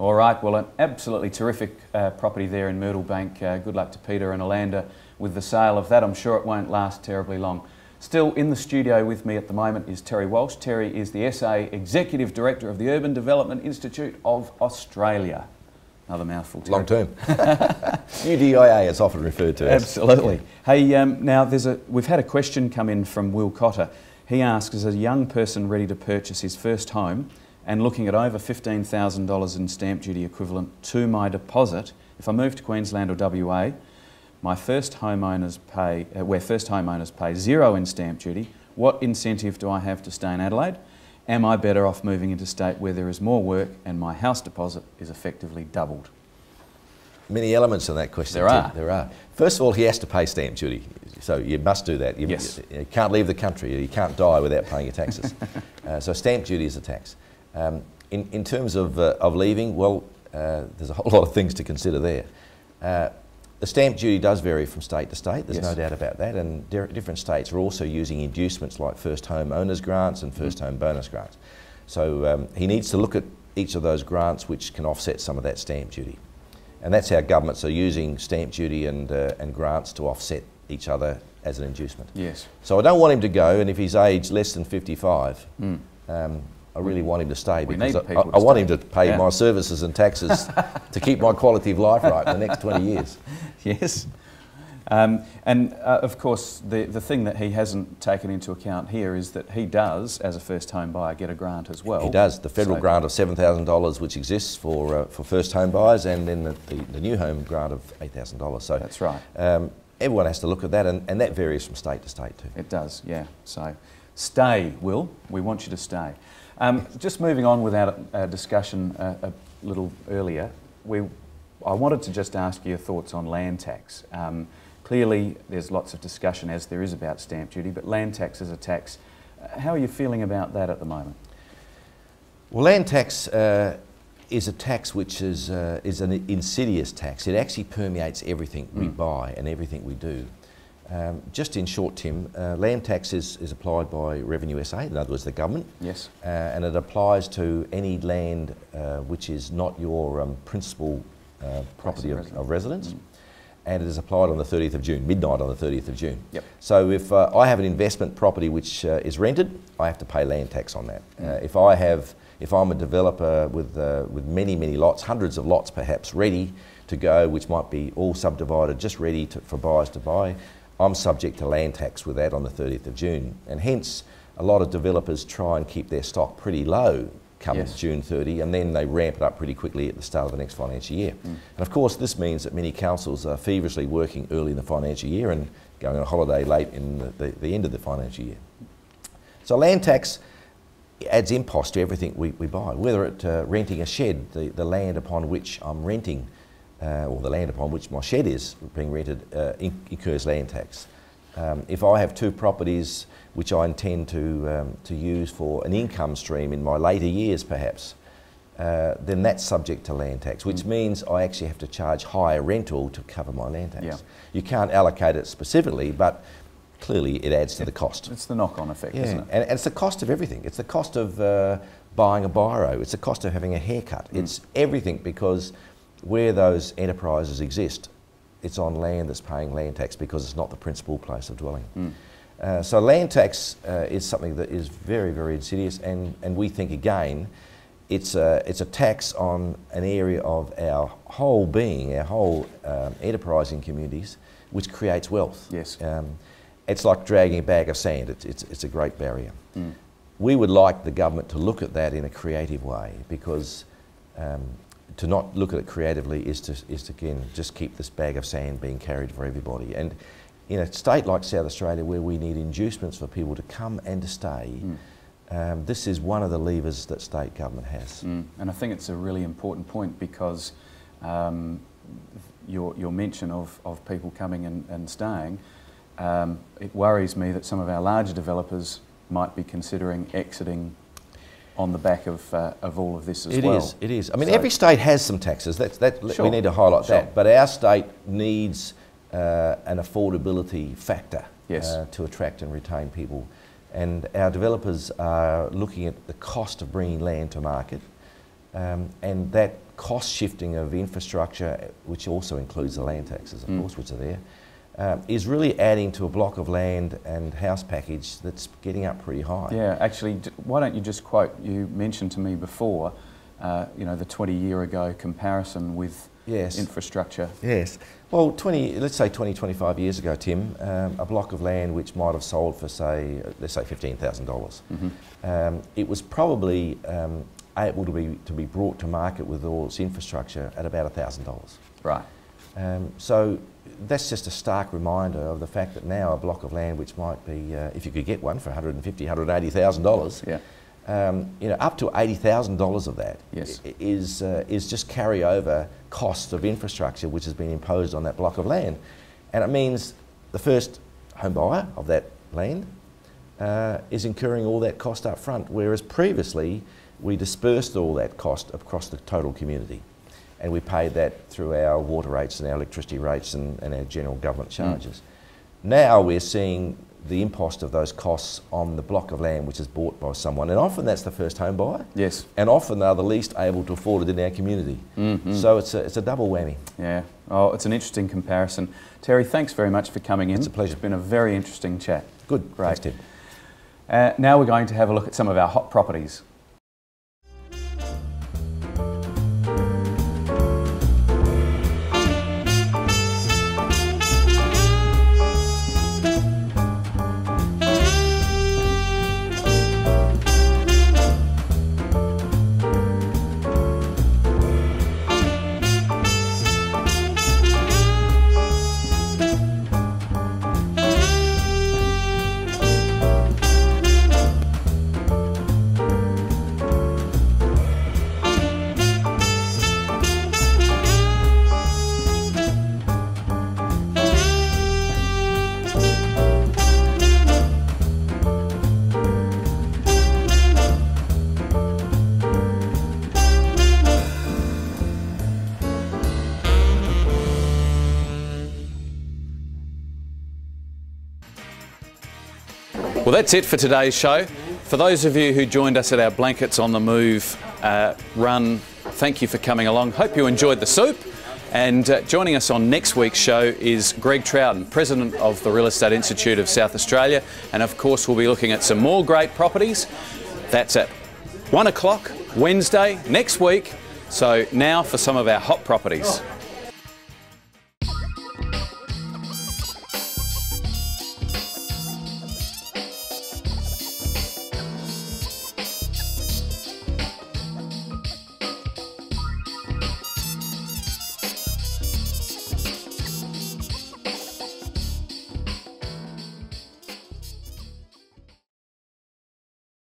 All right, well, an absolutely terrific property there in Myrtle Bank. Good luck to Peter and Alanda with the sale of that. I'm sure it won't last terribly long. Still in the studio with me at the moment is Terry Walsh. Terry is the SA Executive Director of the Urban Development Institute of Australia. Another mouthful, Terry. Long term. UDIA, it's often referred to as. Absolutely. Hey, now we've had a question come in from Will Cotter. He asks, as a young person ready to purchase his first home and looking at over $15,000 in stamp duty equivalent to my deposit, if I move to Queensland or WA, where first homeowners pay zero in stamp duty, what incentive do I have to stay in Adelaide? Am I better off moving into state where there is more work and my house deposit is effectively doubled? Many elements in that question. There are. First of all, he has to pay stamp duty, so you must do that. You can't leave the country. You can't die without paying your taxes. So stamp duty is a tax. In terms of leaving, well, there's a whole lot of things to consider there. The stamp duty does vary from state to state, there's no doubt about that, and different states are also using inducements like first home owners grants and first home bonus grants. So he needs to look at each of those grants which can offset some of that stamp duty. And that's how governments are using stamp duty and grants to offset each other as an inducement. Yes. So I don't want him to go, and if he's aged less than 55, I really want him to stay because I want him to pay my services and taxes to keep my quality of life right for the next 20 years. Yes. Of course, the thing that he hasn't taken into account here is that he does, as a first home buyer, get a grant as well. He does. The federal grant of $7,000 which exists for first home buyers, and then the new home grant of $8,000. So that's right. Everyone has to look at that, and that varies from state to state too. It does, yeah. So stay, Will. We want you to stay. Just moving on without a discussion a little earlier, I wanted to just ask you your thoughts on land tax. Clearly there's lots of discussion, as there is about stamp duty, but land tax is a tax. How are you feeling about that at the moment? Well, land tax is a tax which is an insidious tax. It actually permeates everything we buy and everything we do. Just in short, Tim, land tax is applied by Revenue SA, in other words the government. Yes. And it applies to any land which is not your principal property of residence. And it is applied on the 30th of June, midnight on the 30th of June. Yep. So if I have an investment property which is rented, I have to pay land tax on that. If I'm a developer with many lots, hundreds of lots perhaps, ready to go, which might be all subdivided, just ready for buyers to buy, I'm subject to land tax with that on the 30th of June. And hence, a lot of developers try and keep their stock pretty low come June 30, and then they ramp it up pretty quickly at the start of the next financial year. And of course, this means that many councils are feverishly working early in the financial year and going on holiday late in the end of the financial year. So land tax adds impost to everything we buy, whether it's renting a shed, the land upon which I'm renting, or the land upon which my shed is being rented, incurs land tax. If I have two properties which I intend to use for an income stream in my later years perhaps, then that's subject to land tax, which means I actually have to charge higher rental to cover my land tax. Yeah. You can't allocate it specifically, but clearly it adds to the cost. It's the knock-on effect, isn't it? And it's the cost of everything. It's the cost of buying a biro. It's the cost of having a haircut. It's everything, because where those enterprises exist, it's on land that's paying land tax because it's not the principal place of dwelling. So land tax is something that is very insidious, and we think again it's a tax on an area of our whole being, our whole enterprising communities, which creates wealth. Yes. It's like dragging a bag of sand. It's a great barrier. We would like the government to look at that in a creative way, because to not look at it creatively is to again just keep this bag of sand being carried for everybody. And in a state like South Australia, where we need inducements for people to come and to stay, this is one of the levers that state government has. And I think it's a really important point, because your mention of people coming and staying, it worries me that some of our larger developers might be considering exiting on the back of all of this as well. It is. I mean, every state has some taxes. We need to highlight that. But our state needs an affordability factor to attract and retain people. And our developers are looking at the cost of bringing land to market, and that cost shifting of infrastructure, which also includes the land taxes, of course, which are there, is really adding to a block of land and house package that's getting up pretty high. Yeah, actually, why don't you just quote, you mentioned to me before, you know, the 20-year ago comparison with infrastructure. Yes. Well, let's say 20, 25 years ago, Tim, a block of land which might have sold for, say, let's say $15,000, it was probably able to be brought to market with all its infrastructure at about $1,000. Right. So that's just a stark reminder of the fact that now a block of land which might be, if you could get one for $150,000, $180,000, you know, up to $80,000 of that is just carryover cost of infrastructure which has been imposed on that block of land, and it means the first home buyer of that land is incurring all that cost up front, whereas previously we dispersed all that cost across the total community, and we paid that through our water rates and our electricity rates and our general government charges. Now we're seeing the impost of those costs on the block of land which is bought by someone, and often that's the first home buyer. Yes. And often they're the least able to afford it in our community. So it's a double whammy. Yeah. Oh, it's an interesting comparison. Terry, thanks very much for coming in. It's a pleasure. It's been a very interesting chat. Good. Great. Thanks, Tim. Now we're going to have a look at some of our hot properties. Well, that's it for today's show. For those of you who joined us at our Blankets on the Move run, thank you for coming along. Hope you enjoyed the soup. And joining us on next week's show is Greg Trouton, President of the Real Estate Institute of South Australia. And of course, we'll be looking at some more great properties. That's at 1 o'clock Wednesday next week. So now for some of our hot properties.